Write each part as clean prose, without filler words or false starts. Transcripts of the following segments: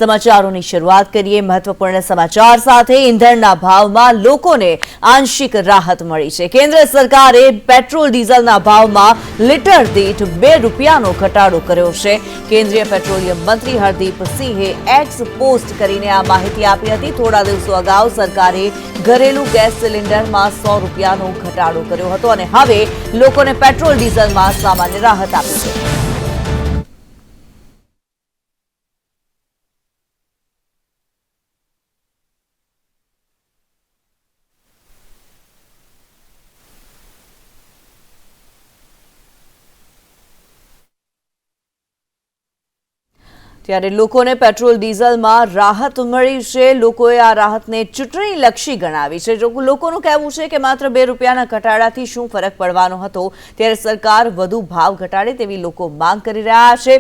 સમાચારોની શરૂઆત કરીએ મહત્વપૂર્ણ સમાચાર સાથે। ઈંધણના ભાવમાં લોકોને આંશિક રાહત મળી છે। કેન્દ્ર સરકારે પેટ્રોલ ડીઝલના ભાવમાં લીટર દીઠ 2 રૂપિયાનો ઘટાડો કર્યો છે। કેન્દ્રીય પેટ્રોલિયમ મંત્રી હરદીપ સિંહે એક્સ પોસ્ટ કરીને આ માહિતી આપી હતી। થોડા દિવસો અગાઉ સરકારે ઘરેલુ ગેસ સિલિન્ડરમાં 100 રૂપિયાનો ઘટાડો કર્યો હતો અને હવે લોકોને પેટ્રોલ ડીઝલમાં સામાન્ય રાહત આપી છે। ત્યારે લોકોને પેટ્રોલ ડીઝલમાં રાહત મળી છે। લોકોએ આ રાહતને ચૂંટણીલક્ષી ગણાવી છે। લોકોનું કહેવું છે કે માત્ર 2 રૂપિયાના ઘટાડાથી શું ફરક પડવાનો હતો, ત્યારે સરકાર વધુ ભાવ ઘટાડે તેવી લોકો માંગ કરી રહ્યા છે।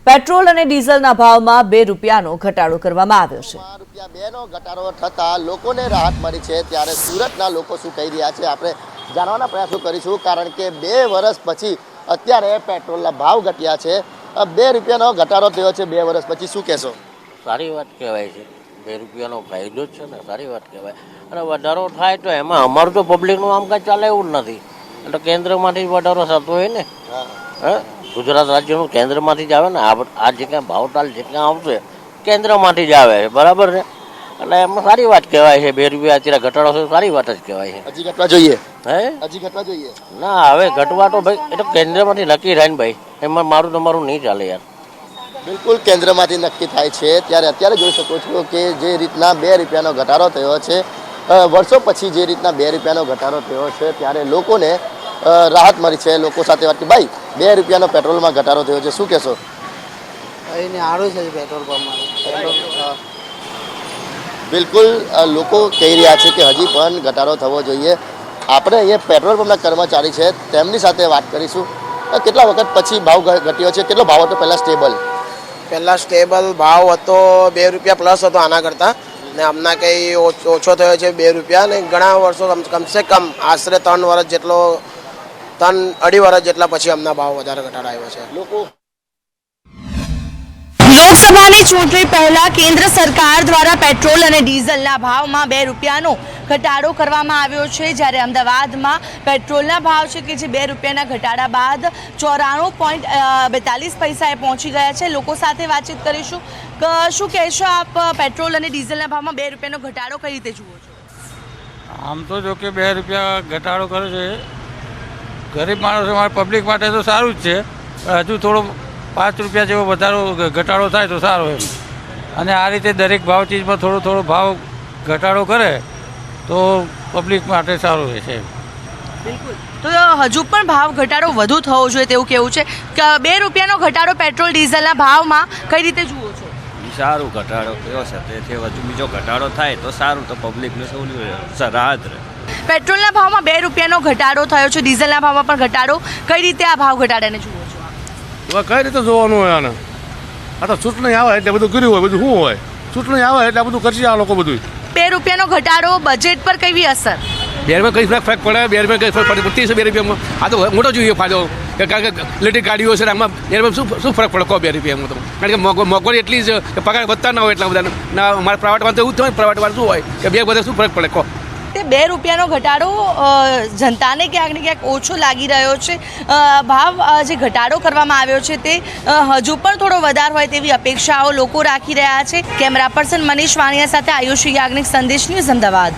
પેટ્રોલ અને ડીઝલના ભાવમાં 2 રૂપિયાનો ઘટાડો કરવામાં આવ્યો છે। ₹2 નો ઘટાડો થતા લોકોને રાહત મળી છે। ત્યારે સુરતના લોકો શું કહી રહ્યા છે આપણે જાણવાના પ્રયાસો કરીશું, કારણ કે 2 વર્ષ પછી અત્યારે પેટ્રોલના ભાવ ઘટ્યા છે। 2 રૂપિયાનો ઘટાડો થયો છે 2 વર્ષ પછી, શું કહેશો? સારી વાત કહેવાય છે। 2 રૂપિયાનો ફાયદો જ છે ને, સારી વાત કહેવાય। અને વધારો થાય તો એમાં અમારું તો પબ્લિકનું આમ કાંઈ ચાલે એવું જ નથી। એટલે કેન્દ્રમાંથી જ વધારો થતો હોય ને, ગુજરાત રાજ્યનું કેન્દ્રમાંથી જ આવે ને। આ જે કાંઈ ભાવતાલ જે કાંઈ આવશે કેન્દ્રમાંથી જ આવે છે, બરાબર છે। એટલે એમાં સારી વાત કહેવાય છે। 2 રૂપિયા અત્યારે ઘટાડો થયો, સારી વાત જ કહેવાય છે। હજી ઘટવા જોઈએ? હજી ઘટવા જોઈએ? ના, હવે ઘટવા તો ભાઈ એ તો કેન્દ્રમાંથી નક્કી થાય ને ભાઈ, એમાં મારું તમારું નહીં ચાલે યાર। બિલકુલ કેન્દ્રમાંથી નક્કી થાય છે। ત્યારે અત્યારે જોઈ શકો છો કે જે રીતના 2 રૂપિયાનો ઘટાડો થયો છે, વર્ષો પછી જે રીતના 2 રૂપિયાનો ઘટાડો થયો છે, ત્યારે લોકોને રાહત મળી છે। લોકો સાથે વાત કરી, ભાઈ 2 રૂપિયાનો પેટ્રોલમાં ઘટાડો થયો છે, શું કહેશો? એને સારું છે પેટ્રોલ પંપમાં। બિલકુલ લોકો કહી રહ્યા છે કે હજી પણ ઘટાડો થવો જોઈએ। આપણે અહીંયા પેટ્રોલ પંપના કર્મચારી છે, તેમની સાથે વાત કરીશું। કેટલા વખત પછી ભાવ ઘટ્યો છે? કેટલો ભાવ હતો પહેલાં સ્ટેબલ? પહેલાં સ્ટેબલ ભાવ હતો 2 રૂપિયા પ્લસ હતો આના કરતાં, ને હમણાં કંઈ ઓછો થયો છે 2 રૂપિયા, ને ઘણા વર્ષો કમસે કમ આશરે 3 વર્ષ જેટલો 3-2.5 વર્ષ જેટલા પછી હમણાં ભાવ વધારે ઘટાડો આવ્યો છે। લોકો લોકસભાની ચૂંટણી પહેલા કેન્દ્ર સરકાર દ્વારા પેટ્રોલ અને ડીઝલના ભાવમાં 2 રૂપિયાનો ઘટાડો કરવામાં આવ્યો છે। જ્યારે અમદાવાદમાં પેટ્રોલના ભાવ છે કે જે 2 રૂપિયાના ઘટાડા બાદ 94.42 પહોંચી ગયા છે। લોકો સાથે વાતચીત કરીશું। શું કહેશો આપ, પેટ્રોલ અને ડીઝલના ભાવમાં 2 રૂપિયાનો ઘટાડો કઈ રીતે જુઓ છો? આમ તો જો કે 2 રૂપિયા ઘટાડો કર્યો છે, ગરીબ માણસો પબ્લિક માટે તો સારું જ છે। હજુ થોડો 5 રૂપિયા જેવો વધારો ઘટાડો થાય તો સારો એમ। અને આ રીતે દરેક ભાવ ચીજમાં થોડો ભાવ ઘટાડો કરે તો પબ્લિક માટે સારું રહેશે। બિલકુલ, તો હજુ પણ ભાવ ઘટાડો વધુ થવો જોઈએ તેવું કેવું છે કે 2 રૂપિયાનો ઘટાડો પેટ્રોલ ડીઝલના ભાવમાં કઈ રીતે જુઓ છો? સારું ઘટાડો થયો છે, તેથી હજુ બીજો ઘટાડો થાય તો સારું, તો પબ્લિકને સૌની રાહત રહે। પેટ્રોલના ભાવમાં 2 રૂપિયાનો ઘટાડો થયો છે, ડીઝલના ભાવમાં પણ ઘટાડો, કઈ રીતે આ ભાવ ઘટાડાને જુઓ છો? હવે કઈ રીતે જોવાનું હોય આને? આ તો ચૂંટણી આવે એટલે બધું કર્યું હોય, બધું શું હોય? ચૂંટણી આવે એટલે બધું કરશે આ લોકો બધું। 2 રૂપિયાનો ઘટાડો બજેટ પર કેવી અસર? 2 રૂપિયા કઈ ફરક પડે? 2 રૂપિયા કઈ ફરક પડે? 2 રૂપિયામાં આ તો મોટો જોઈએ ફાયદો, કારણ કે ઇલેક્ટ્રિક ગાડીઓ છે, આમાં 2 રૂપિયા શું ફરક પડે કહો? 2 રૂપિયામાં તો કારણ કે મોંઘવારી એટલી છે કે પગાર વધતા ના હોય એટલા બધા ના। અમારા પ્રાઇવેટમાં તો એવું જ થાય, પ્રાઇવેટમાં શું હોય કે 2 બધા શું ફરક પડે કહો? તે 2 રૂપિયાનો ઘટાડો જનતાને ક્યાંક ને ક્યાંક ઓછો લાગી રહ્યો છે। ભાવ જે ઘટાડો કરવામાં આવ્યો છે તે હજુ પણ થોડો વધારે હોય તેવી અપેક્ષાઓ લોકો રાખી રહ્યા છે। કેમેરા પર્સન મનીષ વાણિયા સાથે આયુષી યાજ્ઞિક, સંદેશ ન્યૂઝ, અમદાવાદ।